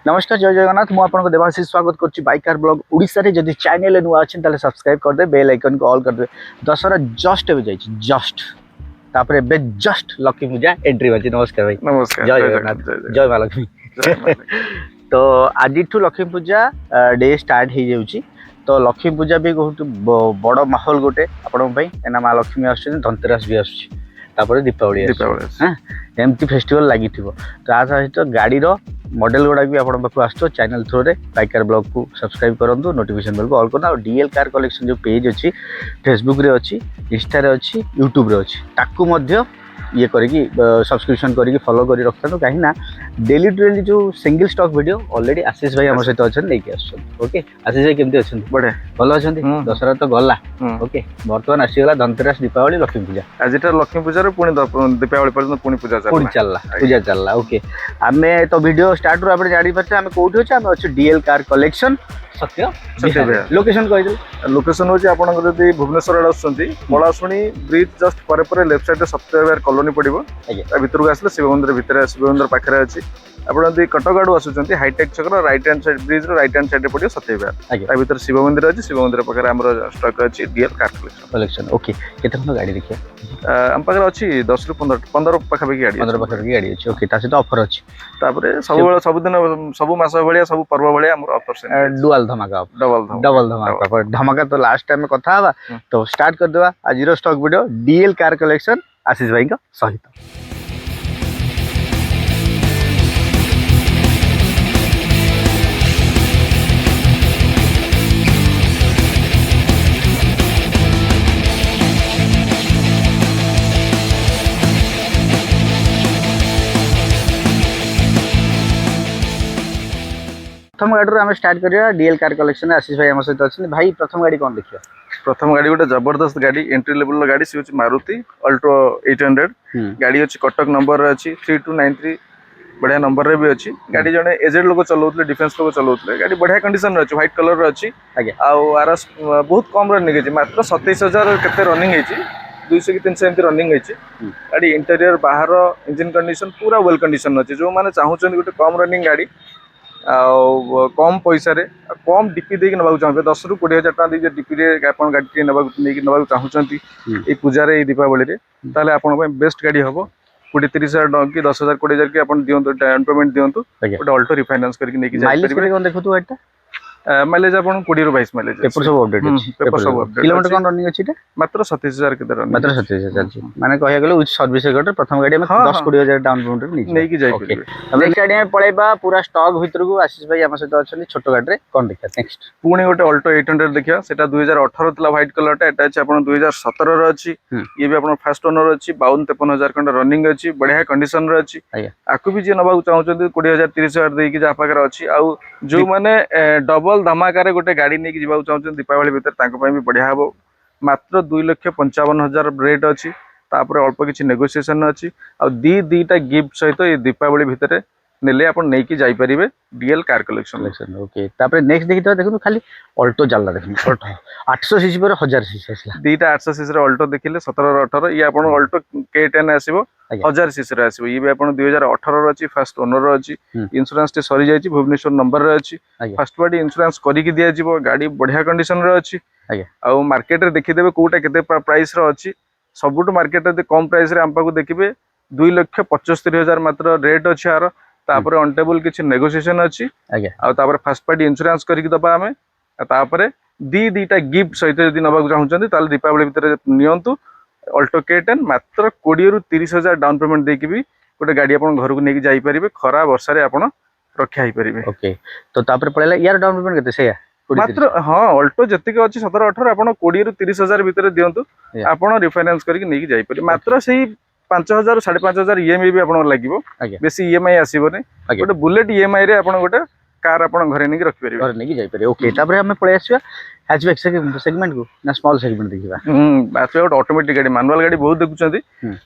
नमस्कार जय जगन्नाथ मु आपन को देवाशीष स्वागत करछि बाइकार ब्लॉग ओडिसा रे जदि चैनल नुआ अछि ताले सब्सक्राइब कर दे बेल आइकन को ऑल कर दे दशहरा जस्ट हो जाय जस्ट तापर बे जस्ट लक्ष्मी पूजा एंट्री बाजी नमस्कार भाई नमस्कार जय जगन्नाथ जय मां लक्ष्मी तो आज ठू लक्ष्मी पूजा डे स्टार्ट हो जाउछि तो लक्ष्मी पूजा भी बहुत बड़ माहौल गोटे आपण भाई एना मां लक्ष्मी आछन धनतेरस भी आछी तापर दीपावली हाँ एमती फेस्टिवल लगी तो सहित गाड़ी मॉडल गुड़ा भी आप आसो चैनल थ्रू रे बाइकार ब्लॉग को सब्सक्राइब करूँ नोटिफिकेशन बेल को ऑल करना और डीएल कार कलेक्शन जो पेज अच्छी फेसबुक रे अच्छी इंस्टा रे अच्छी यूट्यूब रे अच्छी ताकू मध्य ये करके सब्सक्रिप्शन करके फॉलो कर रखता कहीं डेली टू डेली जो सिंगल स्टॉक वीडियो ऑलरेडी आशीष भाई आम सहित अच्छा नहीं ओके आशीष भाई केमती अच्छा बढ़िया भल अच्छा दशहरा तो गला ओके बर्तमान आसीगला धनतेरस दीपावली लक्ष्मी पूजा आज लक्ष्मी पूजा पुणी दीपावली पर्यटन पुणी पूजा चलला ओके आम तो वीडियो स्टार्ट रू आप जानी पारे आम कौटी अच्छे आम अच्छे डीएल कार कलेक्शन सत्य लोकेशन कही लोकेशन हूँ आपंकर जब भुवनेश्वर आड़े आसुँच पलाशुणी ब्रिज जस्ट पर लेफ्ट साइड सप्ताह कॉलोनी पड़ो भितर को आसले शिव मंदिर भितर शिव मंदिर पाखे अच्छी आप कटक आड़ू आसुँच हाईटेक छक right hand side bridge right hand side पड़ो सत्यविहार भितर शिव मंदिर अच्छी शिव मंदिर पाखे आम स्टक अच्छी डीएल कार कलेक्शन ओके केते खंड गाड़ी देखिए आम पाखे अच्छी 10 ରୁ 15 पाखापाखि गाड़ी 15 पाखापाखि गाड़ी अच्छी ओके ता सहित ऑफर अच्छी तापर सबुदिन सब मास भाया सब पर्व भाया आम ऑफर डुअल धमाका डबल धमाका धमाका तो लास्ट टाइम कथा हवा तो स्टार्ट कर देवा आज stock video DL car collection Ashish भाई का सहित प्रथम गाड़ी आम स्टार्ट करिया डीएल कार कलेक्शन आशीष भाई आम सहित अच्छे भाई प्रथम गाड़ी कौन देखिए प्रथम गाड़ी गोटे जबरदस्त गाड़ी एंट्री लेवल गाड़ी सी मारुति अल्ट्रो 800 गाड़ी अच्छी कटक नंबर अच्छी 3293 बढ़िया नंबर रे भी अच्छी गाड़ी जड़े एजेड लोग चलाउते डिफेंस लोग चलाउते गाड़ी बढ़िया कंडीशन अच्छी व्हाइट कलर अच्छी आर बहुत कम रनिंग है मात्र 27,000 केते रनिंग है 200 कि 300 एमती रनिंग है गाड़ी इंटेरियर बाहर इंजिन कंडीशन पूरा वेल कंडीशन अच्छी जो मैंने चाहूँ गोटे कम रनिंग गाड़ी कम पैसा कम डीपी देकी नवा चाहिए 10 ରୁ 20,000 टका दे डीपी गाड़ी नवा चाहूँगी ये पूजा दीपावली ताले आपण बेस्ट गाड़ी हम 20-30,000 कि 10,000 20,000 की आप दिंतु डाउन पेमेंट दिंतु गोटे अल्टो रिफाइनांस करके माइलेज आप 20 ରୁ 22 माइलेज पेपर सब अपडेट अछि पेपर सब अपडेट किलोमीटर कोन रनिंग अछि मात्र 27,000 के रनिंग मात्र 27,000 अछि माने कहिया गेले विथ सर्विस रेट प्रथम गाड़ी में 10-20,000 डाउन पेमेंट नै की जाय परिबे अब नेक्स्ट गाड़ी में पळेबा पूरा स्टॉक भीतर को आशीष भाई हम सहित अछली छोटो गाड़ी रे कोन देखा नेक्स्ट पुणी गोटे अल्टो 800 देखिया सेटा 2018 तला व्हाइट कलर टा एटा अछि आपण 2017 रो अछि ये भी आपण फर्स्ट ओनर अछि 52-53,000 कंड रनिंग अछि बढ़िया कंडीशन रो अछि आकु भी जे नबा चाहउछन 20,000-30,000 देकी जा पाकर अछि आ जो माने डबल धमाकार गोटे गाड़ी नहीं जावा चाहते दीपावली भितर भी बढ़िया हम मात्र 2,55,000 रेट अच्छी अल्प किसी नेगोशिएशन अच्छी आ दीटा गिफ्ट सहित ये दीपावली भितर नेले आप नहीं जाइपारे डीएल कार कलेक्शन ओके तापर नेक्स्ट देखि देखो खाली अल्टो चलला देखो अल्टो 800 सीसी पर 1000 सीसी आसला दीटा 800 सीसी रे अल्टो देखिले 17-18 ये आपण अल्टो K10 आसीबो 1000 सीसी रे आसीबो ये भी आपण 2018 रो अछि फर्स्ट ओनर रो अछि इंश्योरेंस टे सरी जायछि भुवनेश्वर नंबर रे अछि फर्स्ट पार्टी इंश्योरेंस करी कि दिया जिवो गाड़ी बढ़िया कंडीशन रे अछि आ मार्केट रे देखि देबे कोटा केते प्राइस रो अछि सबुट मार्केट रे कम प्राइस रे आंपा को देखिबे 2,75,000 मात्र रेट अछि आरो तापर अनटेबल किछि नेगोशिएशन अछि आ तापर फर्स्ट पार्टी इंश्योरेंस करी कि दबा हमें तापर दीटा गिफ्ट सहित यदि नबा चाहूँ ताले दीपावली भितर नियंतु अल्टो K10 मात्र 20 ରୁ 30,000 डाउन पेमेंट देकी भी गोटे गाड़ी अपन घर को लेके जाई परिबे खरा वर्षा रे आपण रक्षा ही परिबे ओके तो तापर पळेला यार डाउन पेमेंट केते सेया मात्र हाँ अल्टो जतिक अछि 17-18 आपण 20 ରୁ 30,000 भितर दियंतु आपण रिफाइनांस करके लेके जाई परिबे मात्र सेही 5,000 5,500 ईएमआई भी आपण लागिवो बेसी ईएमआई आसीबो नै गोटे बुलेट ईएमआई रे आपण गोटे कार आपण घरे नेकी रखि परिबे घर नेकी जाई परिबे ओके तापर हम पळे आसीबा हैचबैक सेगमेंट को ना स्मॉल सेगमेंट देखिबा बात गोटे ऑटोमेटिक गाड़ी मैनुअल गाड़ी बहुत देखुछंती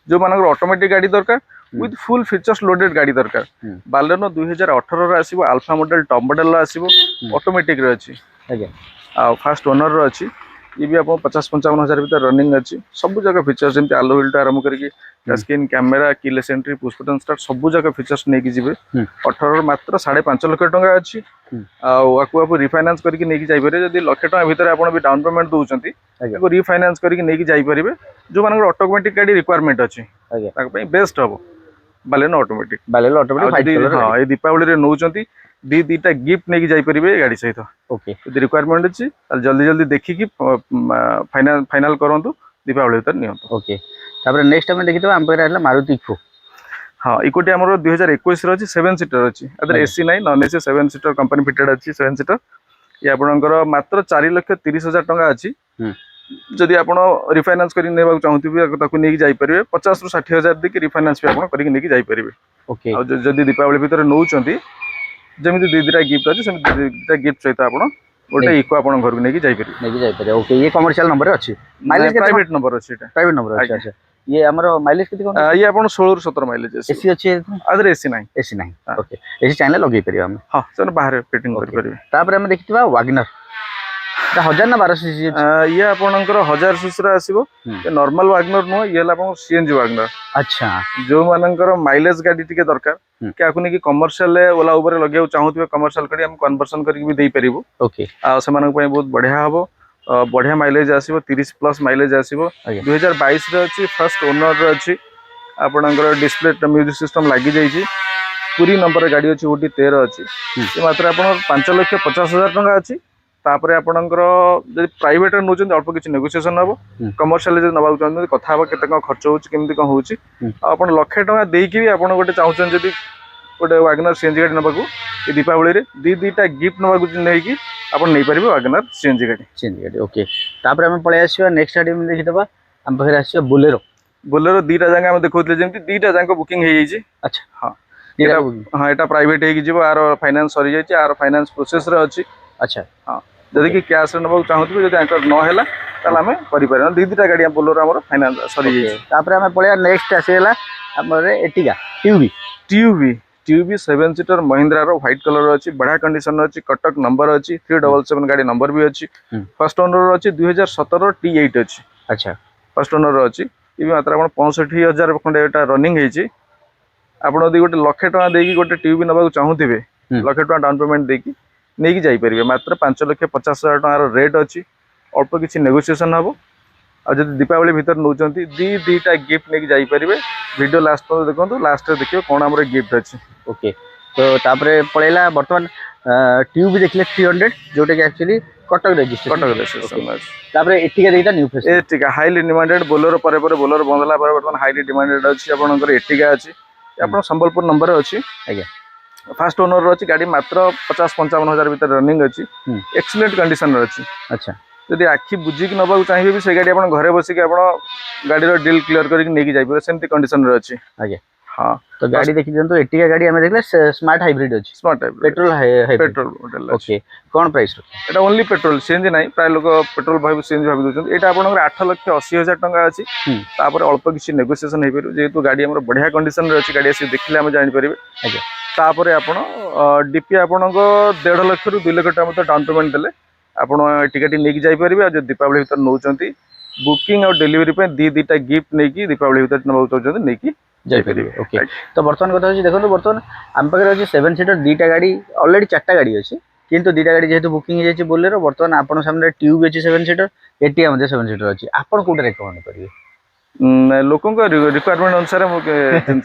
जो मानकर ऑटोमेटिक गाड़ी दरकार विथ फुल फीचर्स लोडेड गाड़ी दरकार बालेनो 2018 रे आसीबो अल्फा मॉडल टॉप मॉडल रो आसीबो ऑटोमेटिक रे अछि आ फर्स्ट ओनर रो अछि ये भी आप 50-55 भीतर रनिंग अच्छी सब जगह फीचर्स जमी आलो व्हील आरंभ करके screen camera keyless entry push button start सब जगह फीचर्स नहीं जी 18 मात्र 5.5 लाख टंका अच्छी आपको रिफाइनान्स करके नहीं जापर जब लक्षे टका भीतर आप डाउन पेमेंट दौरान रिफाइनान्स करके नहीं जापर जो मान ऑटोमेटिक गाड़ी रिक्वायरमेंट अच्छी बेस्ट हम बालेनो ऑटोमेटिक हाँ ये दीपावली नौ दीटा गिफ्ट नहीं जापर गाड़ी सहित ओके यदि रिक्वायरमेंट अच्छी जल्दी जल्दी देखिकी फाइनाल करूँ दीपावली भीतर नियंतु ओके तापर नेक्स्ट हम देखितो हम पाखरे आला मारुति इको हाँ इकोटी आमर 2021 अच्छी 7 सीटर अच्छी AC nine non AC 7 seater company fitted अच्छी 7 सीटर ये आपंकर मात्र 4,30,000 टंका अच्छी जदि आप रिफाइनान्स कर चाहूँ जापर 50 ରୁ 60,000 देखिए रिफाइनान्स भी आप जापर ओके जदि दीपावली भीतर नौ जमी दीटा गिफ्ट अच्छे सेमती दीटा गिफ्ट सहित आप गोटे इको आप घर को लेकिन जाइपर ओके ये कमर्शियल नंबर अच्छी माइलेज प्राइवेट नंबर अच्छी प्राइवेट नंबर अच्छी अच्छा ये हमरो माइलेज कितने कोन ये आपण 16 ରୁ 17 माइलेज एसी अच्छी आदर एसी नाही एसी नहीं ओके एसी चाइना लगे परियो हम हां से बाहर फिटिंग कर परिबे तापर हम देखितबा वैगनर 1000 ना 1200 सीसी ये आपणकर 1000 सीसी रा आसीबो नॉर्मल वैगनर नो ये ला आपण सीएनजी वैगनर अच्छा जो मानकर माइलेज गाड़ी टिके दरकार क्या कुनी की कमर्शियल ओला ऊपर लगे चाहूतबे कमर्शियल गाड़ी हम कन्वर्सन करके भी देई परिबो ओके आ से मानक पय बहुत बढ़िया हबो बढ़िया माइलेज आसीबो 30+ माइलेज आसीबो 2022 रे अछि फर्स्ट ओनर रे अछि आपणकर डिस्प्ले म्यूजिक सिस्टम लागि जाई छी पूरी नंबर गाड़ी अछि ओटी 13 अछि ये मात्र आपण 5,50,000 टंका अछि तापर आपणकर जदि प्राइवेट रे नोचन अल्प किछि नेगोशिएशन हबो कमर्शियल जे नबाउ चाहन कथा हबो केते को खर्च होछि केमति को होछि आपण लाख टंका देकी भी आपण गोटे चाहउछन जदि गोटे वैगनर सीएनजी गाड़ी नबाकू ए दीपावली रे दीटा गिफ्ट नबाकू नै कि आपण नै परिबे वैगनर सीएनजी गाड़ी ओके तापर हम पळे आसीबा नेक्स्ट गाड़ी में देखितबा हम पाखरे आसीबा बोलेरो दीटा जगह हम देखौतले जेमति दीटा जंक बुकिंग हे जाई अच्छा हां हाँ एटा प्राइवेट हे जिवो आर फाइनान्स सरी जाई आर फाइनान्स प्रोसेस रे अछि अच्छा हां जदि कि कैश रे नबाकू चाहउतबे जदि एंकर न हैला ताला हमें करि परन दीटा गाड़ी बोलेरो हमर फाइनान्स सरी जाई तापर हम पळे नेक्स्ट आसीला हमर एटिगा ट्यूबी 7 सीटर महिंद्रा रो व्हाइट कलर अच्छी बढ़िया कंडीशन अच्छी कटक नंबर अच्छी 377 गाड़ी नंबर भी अच्छी फर्स्ट ओनर अच्छी 2017 T8 अच्छी अच्छा फर्स्ट ओनर अच्छी ये मात्र आप 65,000 खंडे रनिंग होती आप गोटे लक्षे टका देकी गोटे ट्यूबी नबाक चाहूबे लक्षे टका डाउन पेमेंट देकी नहीं जापर मात्र 5,50,000 टकार रेट अच्छी अल्प किसी नेगोशिएशन हम और जब दीपावली भीतर नौ दीटा गिफ्ट नहीं जापर वीडियो लास्ट पर देखो लास्ट देखिए कौन आम गिफ्ट अच्छी ओके तो तापर पळेला बर्तमान ट्यूब देखले 300 जोटा कि एक्चुअली कटक रजिस्ट्रेशन तापर एटिका देखिता new face Ertiga highly demanded Bolero परे बोलेरो बंदला पर बर्तमान हाईली डिमांडेड अच्छी आपनकर एटिका अच्छी आपन संबलपुर नंबर अच्छी आज्ञा फर्स्ट ओनर अच्छी गाड़ी मात्र 50-55,000 भीतर रनिंग अच्छी एक्सीलेंट कंडीशन अच्छी अच्छा जदि आखि बुझिक नबाक चाहिए भी से गाड़ी आप घरे बसिक गाड़ी डील क्लियर करके जाइए सेमती कंडीशन अच्छी आज्ञा हाँ तो गाड़ी देखि जंतु एटिका गाड़ी हमें देखले स्मार्ट हाइब्रिड अछि smart hybrid petrol model okay कोन प्राइस एटा ओनली पेट्रोल सीएनजी नाही प्राय लोग पेट्रोल भाई सीएनजी भाबी दोछन एटा आपनकर 8,80,000 टंका अछि तापर अल्प किछि नेगोशिएशन हे परु जेतु गाड़ी हमर बढ़िया कंडीशन रे अछि गाड़ी से देखले हम जानि परिबे आज्ञा तापर आपण डीपी आपनको 1.5 लाख रु 2 लाख टका मत डाउन पेमेंट देले आपण टिकट नहीं जाई परिबे आ जो दीपावली भीतर नौचंती बुकिंग और डिलीवरी पे दीटा गिफ्ट नहीं की दीपावली भीतर नबाउ चाहउछन नहीं की जाइपर ओके तो बर्तमान कथा देखो बर्तमान आम पाखे अच्छे 7 सीटर दीटा गाड़ी ऑलरेडी 4टा गाड़ी अच्छी किंतु दीटा गाड़ी जेहेतु बुकिंग हो बोलेरो बर्तमान आपन सामने ट्यूब अच्छी 7 सीटर एटिया 7 सीटर अच्छी आपन कोटा रेकमेंड करिवे लोकों को रिक्वायरमेंट अनुसार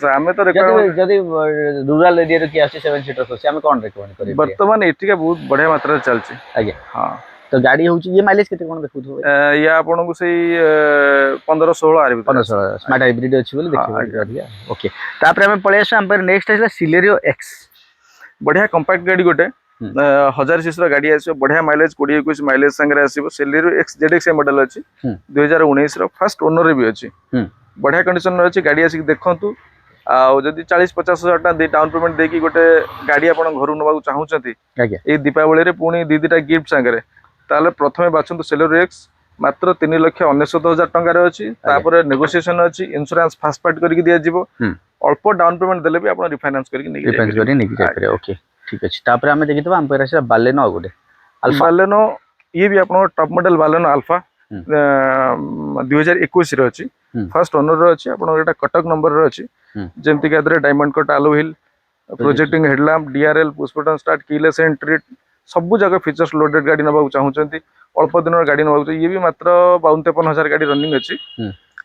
आमे तो रिक्वायरमेंट जदी रूरल एरिया रे कि आसी 7 सीटर तो आमे कोन रेकमेंड करिवे वर्तमान एटिका बहुत बढ़िया मात्रा चलची आज्ञा हां तो गाड़ी होची ये माइलेज केते कोन देखुथो ये आपन को सही 15-16 आरे 15-16 स्मार्ट हाइब्रिड अछि बोले देखियो ओके तापर हम पळे आसे हम पर नेक्स्ट आइला सिलेरियो एक्स बढ़िया कॉम्पैक्ट गाड़ी गोटे 1000 सीसी गाड़ी आसीबो बढ़िया माइलेज 20-21 माइलेज संगे आसीबो सिलेरियो एक्स जेडएक्स मॉडल अछि 2019 रो फर्स्ट ओनर रे भी अछि बढ़िया कंडीशन रे अछि गाड़ी आसी देखंतु आ जदि 40-50,000 टका दे डाउन पेमेंट देकी गोटे गाड़ी आपन घर नबाकू चाहउछंती ए दीपावली रे पुणी दीटा गिफ्ट संगे ताले प्रथमे बाछंतु सिलेरियो एक्स मात्र 3,99,000 टंका अच्छी तापर नेगोशिएशन अच्छी इंश्योरेंस फास्ट पार्ट करके दिया जीवो अल्प डाउन पेमेंट देले भी आपण रिफाइनेंस करके नहीं जाय ओके ठीक अछि तापर हम देखितबा हम पर बालेनो गोटे अल्फा बालेनो ये भी आपण टॉप मॉडल बालेनो अल्फा 2021 रे अछि फर्स्ट ओनर रो अछि आपण एटा कटक नंबर रो अछि जेमति के दरे डायमंड कट आलो wheel projecting headlamp DRL push button start keyless entry सब जगह फीचर्स लोडेड गाड़ी नबाक चाहूचंती अल्प दिन गाड़ी नबाक ये भी मात्र 52-53,000 गाड़ी रनिंग अछि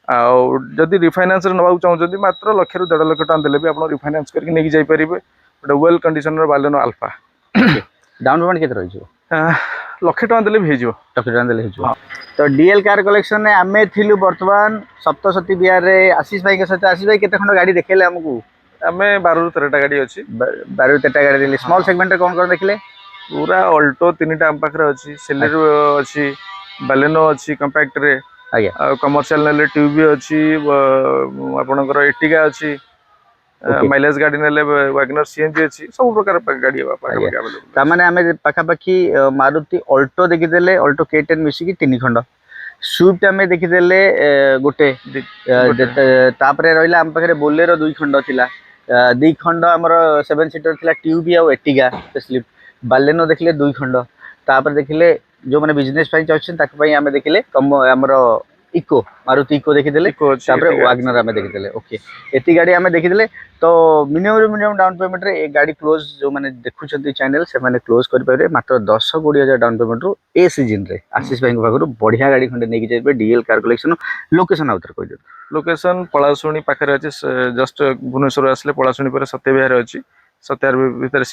आउ जदि रिफाइनेंस रे नबाक चाहूचंती मात्र 1 ରୁ 1.5 लाख टका देले भी आपण रिफाइनेंस करके नेकी जाई परिबे गोटे वेल कंडीशन रो बालेनो अल्फा डाउन पेमेंट केते रही लक्षे टका देले भी हेजियो लक्षे टका देले हेजियो तो डीएल कार कलेक्शन ने आमे थिलु वर्तमान सप्तशती बिहार रे आशीष भाई के साथ आशीष भाई केते खंड गाड़ी देखेले हमकू आमे 12 ରୁ 13टा गाड़ी अछि 12 ରୁ 13टा गाड़ी देले स्मॉल सेगमेंट रे कोन देखले पूरा अल्टो 3टा आम पाखरे अछि सेलेरो अछि बालेनो अछि कंपैक्ट रे आज्ञा कमर्शियल नेले ट्यूबी अछि आपनकर एटिका अछि माइलेज गाड़ी नेले वैगनर सीएनजी अछि सब प्रकार गाड़ी अवेलेबल ता माने हमें पाखा पाखी मारुति अल्टो देखि देले अल्टो K10 मिसी की 3 खंड स्विफ्ट हमें देखि देले गोटे तापरे रहिला हम पाखरे बोलेरो 2 खंड थिला 2 खंड हमर 7 सीटर थिला ट्यूबी आ एटिका स्पेशली बालेनो देखले 2 खंड तापर देखले जो माने बिजनेस पाई चाहछन ताक पाई हमें देखले कम हमर इको मारुति इको देखि देले तापर वैगनर हमें देखि देले ओके एती गाड़ी हमें देखि देले तो मिनिमम डाउन पेमेंट रे एक गाड़ी क्लोज जो माने देखुछंती चैनल से माने क्लोज कर पारे मात्र 10-20,000 डाउन पेमेंट रो ए सीजन रे आशीष भाई पाखरु बढ़िया गाड़ी खंडे नेकी जाइबे डीएल कार कलेक्शन लोकेशन आउतर कहि दे लोकेशन पलाशुणी पाखरे अछि जस्ट भुवनेश्वर आसले पलाशुणी पर सत्यविहार अछि सत्यार भीतर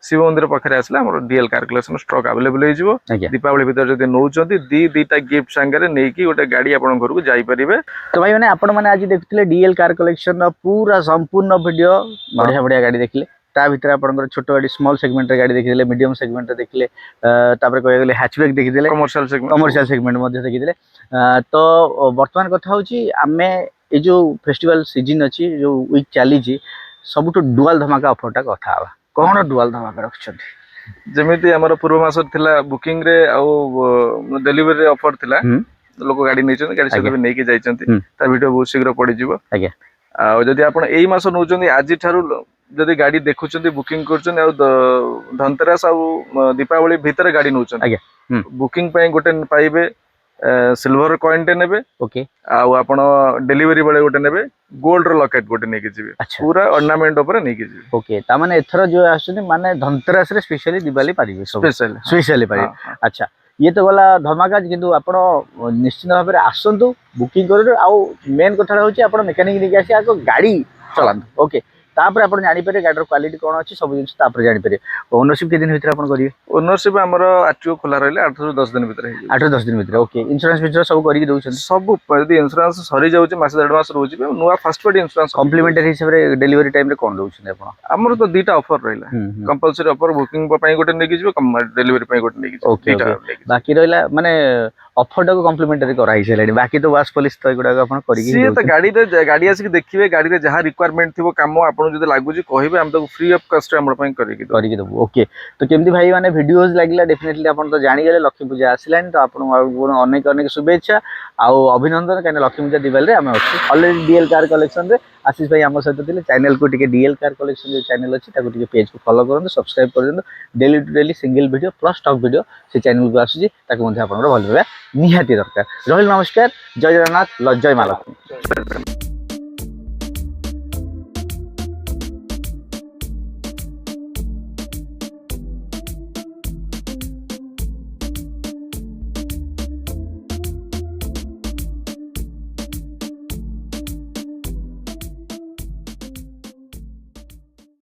शिव मंदिर पाखरे आसले हमर DL car collection stock available हे जिवो दीपावली भीतर जदि नौचंती दीटा गिफ्ट संगे नेकी गोटे गाड़ी आपन घर को जाई परिबे तो भाई माने आपण माने आज देखथिले डीएल कार कलेक्शन रो पूरा संपूर्ण वीडियो बढ़िया बढ़िया गाड़ी देखले ता भीतर आपन छोट गाड़ी स्मॉल सेगमेंट रे गाड़ी देखिले मीडियम सेगमेंट रे देखिले तापर कहि गेले हैचबैक देखिले कमर्शियल सेगमेंट मध्ये देखिले तो वर्तमान कथा होची आमे ए जो फेस्टिवल सीजन अछि जो वीक चली छी सबटो डुअल धमाका ऑफरटा कथा आवा कोन डुअल धमाका रखछथि जेमिति हमर पूर्व मास थिला बुकिंग रे आ डिलीवरी रे ऑफर थिला लोक गाड़ी नैचन गाड़ी सब नेकी जाइचंती ता वीडियो बहुत शीघ्र पड़ी जिवो आज्ञा आ जदि आपण एई मास नौचंती आजि थारु जदि गाड़ी देखुचंती बुकिंग करचन आ धनतेरस आ दीपावली भीतर गाड़ी नौचन आज्ञा बुकिंग पय गोटे पाइबे सिल्वर कॉइन टे नेबे ओके आ आपण डिलीवरी बेले गोटे नेबे गोल्ड रो लॉकेट गोटे नेकी जिवे पूरा ऑर्नामेंट ऊपर नेकी जिवे ओके ता माने एथरो जो आछनी माने धनतेरस रे स्पेशली दिवाली पारिबे सब स्पेशली पारिबे अच्छा ये तो गला धमाका किंतु आपण निश्चित भाव में आसंतु बुकिंग करू आ मेन कथा होची आपण मेकानिक निके आसी आको गाड़ी चलांतु ओके तापर आपण जानि पारे गाडीर क्वालिटी कोन अछि सब जिंस तापर जानि पारे ओनरशिप के दिन भीतर आपण करिवे ओनरशिप हमर आरटीओ खोला रहले 8 ରୁ 10 दिन भीतर 8 ରୁ 10 दिन भीतर ओके इंश्योरेंस फीचर सब करि दउ छथि सब यदि इंश्योरेंस सरी जाउ छै मास 1.5 मास रहउछि नुवा फर्स्ट पार्टी इंश्योरेंस कॉम्प्लीमेंटरी हिसाब रे डिलीवरी टाइम रे कोन दउ छथि आपण हमर तो दीटा ऑफर रहला कंपलसरी ऑफर बुकिंग पय गोटे नेकी जिवे डिलीवरी पय गोटे नेकी ओके बाकी रहला माने ऑफर टाको कॉम्प्लीमेंटरी करा हिसेलाडी बाकी तो वास पुलिस तो एगुडा आपण करि सी तो गाड़ी आसी देखिबे गाड़ी रे जहां रिक्वायरमेंट थिबो काम आपण जदि लागुजी कहबे हम तो फ्री ऑफ कॉस्ट हमर पय करि दबो ओके तो केमदी भाई माने वीडियोस लागला डेफिनेटली आपण तो जानि गेले लक्ष्मी पूजा आसिलानी तो आपण अनेक अनेक शुभेच्छा आ अभिनंदन काने लक्ष्मी पूजा दिवाली रे हम अछि ऑलरेडी डीएल कार कलेक्शन रे आशीष भाई हम सहित थिले चैनल को टिके डीएल कार कलेक्शन जो चैनल अछि ताको टिके पेज को फॉलो करन सब्सक्राइब कर देन daily to daily single video plus talk video से चैनल को आसी ताको मध्ये आपण भल भाबे निहाती दरकार रहल नमस्कार जय जगन्नाथ जय मां लक्ष्मी।